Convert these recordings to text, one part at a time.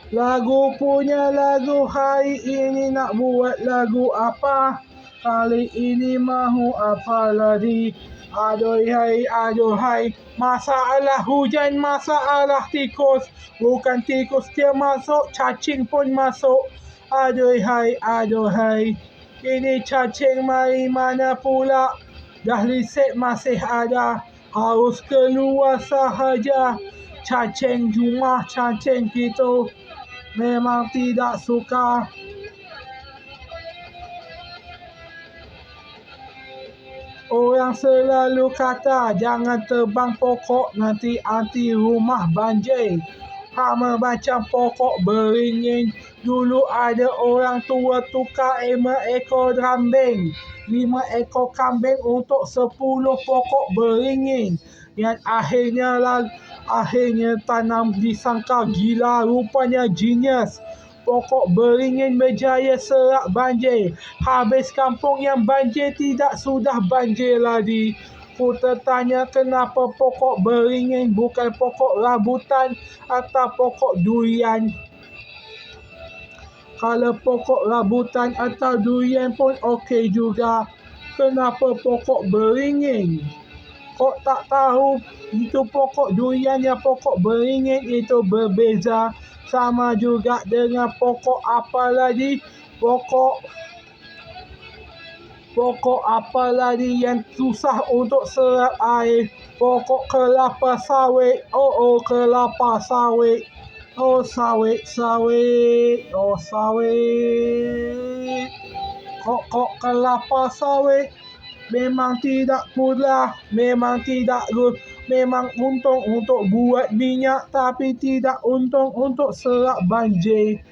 Lagu punya lagu hari ini nak buat lagu apa? Kali ini mahu apa lagi? Aduhai, masalah hujan, masalah tikus. Bukan tikus dia masuk, cacing pun masuk. Aduhai, ini cacing mari mana pula? Dah listrik masih ada, harus keluar sahaja. Cacing rumah cacing gitu memang tidak suka. Orang selalu kata jangan tebang pokok nanti anti rumah banjir. Hama macam pokok beringin. Dulu ada orang tua tukar 5 ekor kambing, 5 ekor kambing untuk 10 pokok beringin. Yang akhirnya tanam disangka gila, rupanya genius. Pokok beringin berjaya serap banjir. Habis kampung yang banjir tidak sudah banjir lagi. Ku tertanya kenapa pokok beringin bukan pokok rambutan atau pokok durian. Kalau pokok rambutan atau durian pun okey juga. Kenapa pokok beringin? Kok tak tahu itu pokok durian yang pokok beringin itu berbeza. Sama juga dengan pokok apa lagi? Pokok apa lagi yang susah untuk serap air? Pokok kelapa sawit. Kelapa sawit. Sawit. Pokok kelapa sawit memang tidak mudah, memang untung untuk buat minyak tapi tidak untung untuk serap banjir.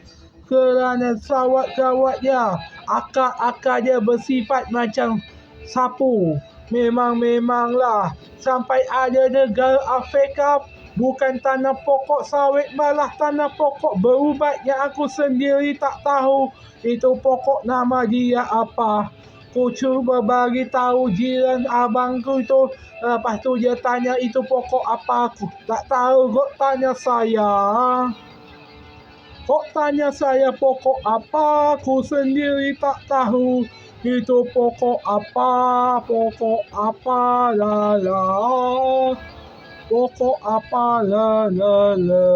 Kerana sawat-sawatnya, akar-akarnya bersifat macam sapu. Memanglah sampai ada negara Afrika bukan tanam pokok sawit malah tanam pokok berubat yang aku sendiri tak tahu itu pokok nama dia apa. Ku cuba bagi tahu jiran abangku itu, lepas tu dia tanya itu pokok apa, aku tak tahu. Kok tanya saya pokok apa, aku sendiri tak tahu itu pokok apa la la. Pokok apa la la la.